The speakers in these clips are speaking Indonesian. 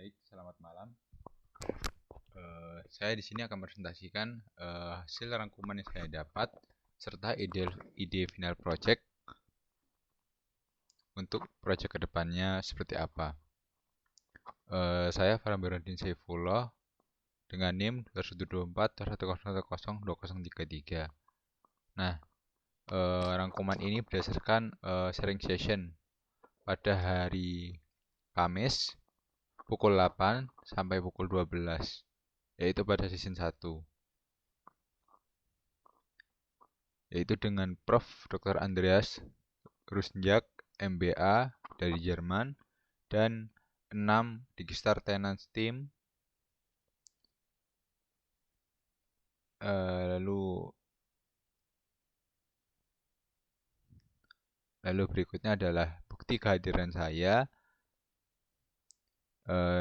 Baik, selamat malam. Saya di sini akan presentasikan hasil rangkuman yang saya dapat serta ide final project untuk project kedepannya seperti apa. Saya Farhan Burhanuddin Saifullah dengan NIM 2124.100.2033. Nah, rangkuman ini berdasarkan sharing session pada hari Kamis pukul 8 sampai pukul 12, yaitu pada season 1, yaitu dengan Prof. Dr. Andreas Rusnjak, MBA dari Jerman, dan 6 Digistar Tenants Team. Lalu berikutnya adalah bukti kehadiran saya.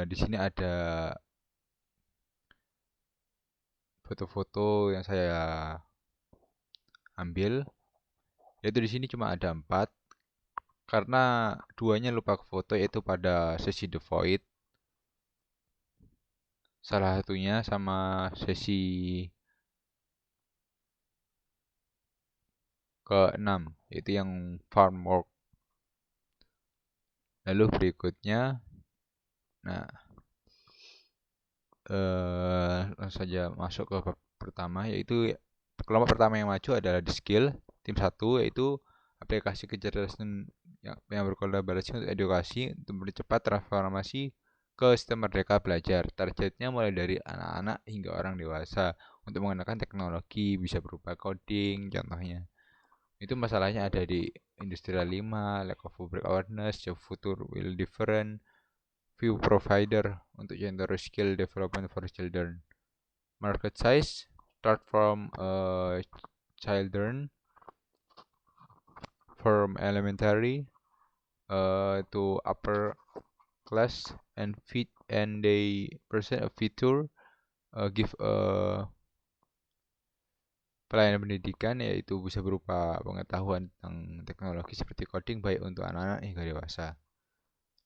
Di sini ada foto-foto yang saya ambil, yaitu di sini cuma ada 4 karena 2-nya lupa ke foto, yaitu pada sesi The Void, salah satunya sama sesi ke-6, yaitu yang farm work. Lalu berikutnya, nah langsung saja masuk ke bab pertama, yaitu kelompok pertama yang maju adalah di skill tim 1, yaitu aplikasi kecerdasan yang berkolaborasi untuk edukasi untuk mempercepat transformasi ke sistem merdeka belajar. Targetnya mulai dari anak-anak hingga orang dewasa untuk menggunakan teknologi, bisa berupa coding contohnya. Itu masalahnya ada di Industrial 5, lack of public awareness, job future will different, view provider untuk gender skill development for children. Market size start from children from elementary to upper class, and they present a feature give pelayanan pendidikan, yaitu bisa berupa pengetahuan tentang teknologi seperti coding baik untuk anak-anak hingga dewasa.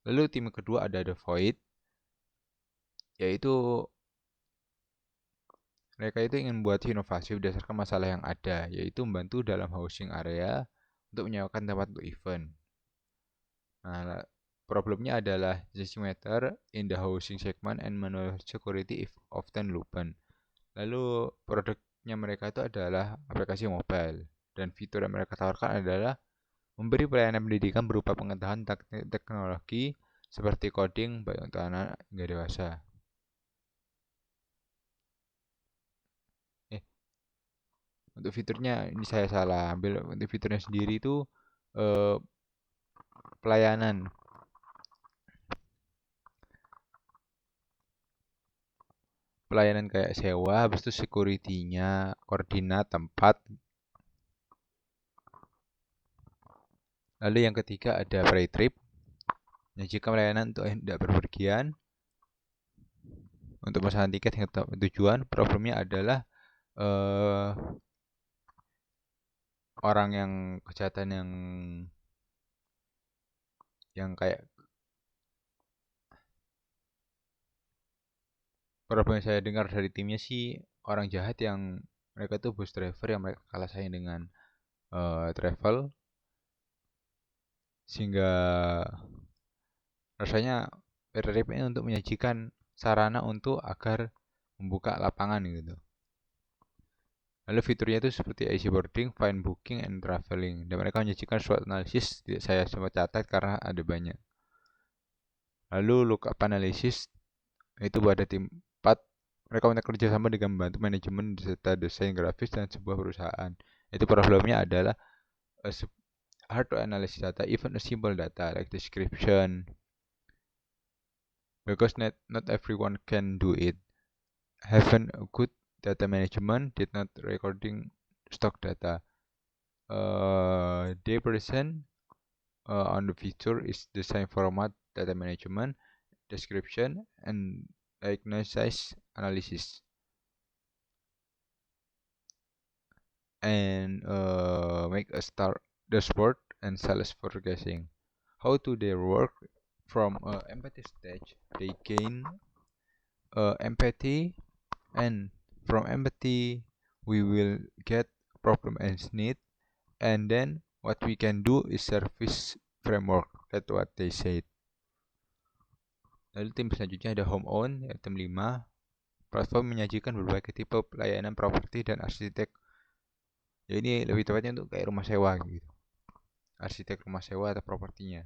Lalu tim kedua ada The Void, yaitu mereka itu ingin membuat inovasi berdasarkan masalah yang ada, yaitu membantu dalam housing area untuk menyewakan tempat untuk event. Nah, problemnya adalah matter in the housing segment and manual security if often loopen. Lalu produknya mereka itu adalah aplikasi mobile, dan fitur yang mereka tawarkan adalah memberi pelayanan pendidikan berupa pengetahuan teknologi seperti coding baik untuk anak hingga dewasa. Untuk fiturnya ini saya salah ambil. Untuk fiturnya sendiri itu pelayanan kayak sewa, habis itu security-nya, koordinat tempat. Lalu yang ketiga ada free trip, menyajikan pelayanan untuk tidak berpergian untuk pemesanan tiket hingga tujuan. Problemnya adalah orang yang kejahatan yang kayak problem yang saya dengar dari timnya sih, orang jahat yang mereka tuh bus driver yang mereka kalah saing dengan travel, sehingga rasanya PRRP ini untuk menyajikan sarana untuk agar membuka lapangan gitu. Lalu fiturnya itu seperti easy boarding, fine booking, and traveling. Dan mereka menyajikan SWOT analysis, tidak saya sempat catat karena ada banyak. Lalu lookup analysis, itu pada tim 4. Mereka minta kerjasama dengan membantu manajemen serta desain grafis dan sebuah perusahaan. Itu problemnya adalah hard to analyze data, even a simple data like description, because not everyone can do it. Having a good data management did not recording stock data. They present on the feature is design format, data management, description, and diagnosis analysis, and make a star dashboard and sales forecasting. How do they work? from empathy stage, they gain empathy, and from empathy, we will get problem and need, and then what we can do is service framework. That's what they said. Lalu tim selanjutnya ada home own, ya, tim 5. Platform menyajikan berbagai tipe pelayanan properti dan arsitek. Ya ini lebih tepatnya untuk kayak rumah sewa gitu. Arsitek rumah sewa atau propertinya.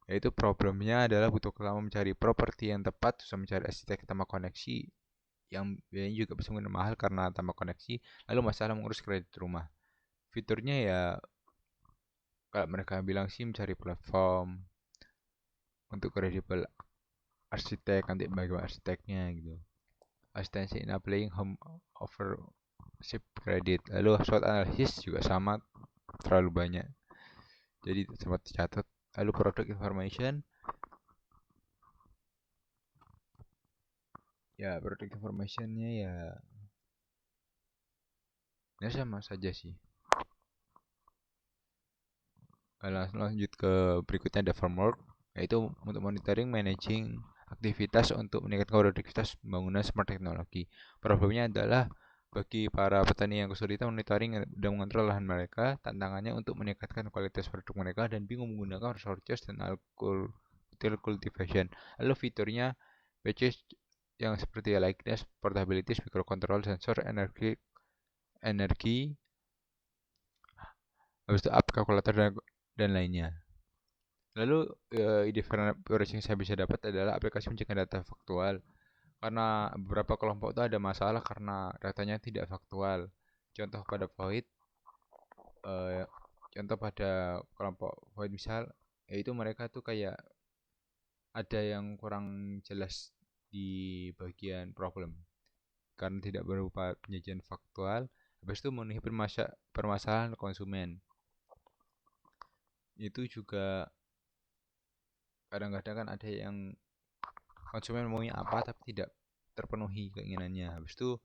Yaitu problemnya adalah butuh lama mencari properti yang tepat, susah mencari arsitek tambah koneksi yang biayanya juga bisa mungkin mahal karena tambah koneksi. Lalu masalah mengurus kredit rumah. Fiturnya ya kalau mereka bilang sih mencari platform untuk kredibel arsitek, nanti bagaimana arsiteknya gitu. Asistensi in applying home ownership credit. Lalu SWOT analysis juga sama, terlalu banyak. Jadi sempat dicatat. Lalu product information. Ya, product informationnya ya sama saja sih. Langsung lanjut ke berikutnya, ada framework, yaitu untuk monitoring, managing aktivitas untuk meningkatkan produktivitas pembangunan smart teknologi. Problemnya adalah bagi para petani yang kesulitan monitoring dan mengontrol lahan mereka, tantangannya untuk meningkatkan kualitas produk mereka dan bingung menggunakan resources dan cultivation. Lalu fiturnya patches yang seperti likeness, portability, speaker control, sensor, energi, habis itu app kalkulator dan lainnya. Lalu ide variasi yang saya bisa dapat adalah aplikasi mencegah data faktual. Karena beberapa kelompok itu ada masalah karena datanya tidak faktual. Contoh pada void, eh, contoh pada kelompok void misal, yaitu mereka tuh kayak ada yang kurang jelas di bagian problem karena tidak berupa penyajian faktual. Habis itu memenuhi permasalahan konsumen. Itu juga kadang-kadang kan ada yang konsumen maunya apa tapi tidak terpenuhi keinginannya. Habis itu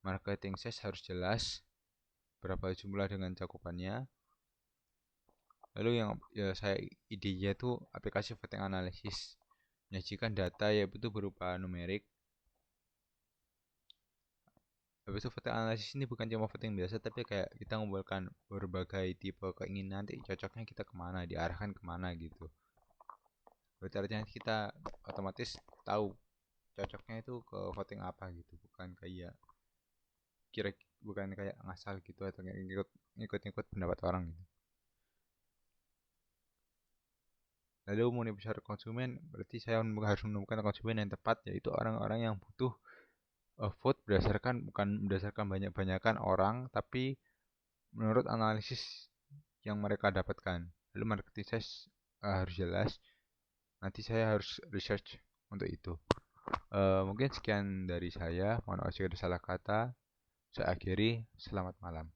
marketing size harus jelas, berapa jumlah dengan cakupannya. Lalu yang saya idenya tuh aplikasi voting analysis, menyajikan data yaitu berupa numerik. Habis itu voting analysis ini bukan cuma voting biasa, tapi kayak kita mengumpulkan berbagai tipe keinginan, nanti cocoknya kita kemana, diarahkan kemana gitu. Berarti artinya kita otomatis tahu cocoknya itu ke voting apa gitu, bukan kayak bukan kayak ngasal gitu atau ngikut pendapat orang gitu. Lalu mau besar konsumen, berarti saya harus menemukan konsumen yang tepat, yaitu orang-orang yang butuh food bukan berdasarkan banyak-banyakan orang, tapi menurut analisis yang mereka dapatkan. Lalu marketing size harus jelas. Nanti saya harus research untuk itu. Mungkin sekian dari saya. Mohon maaf jika ada salah kata. Saya akhiri. Selamat malam.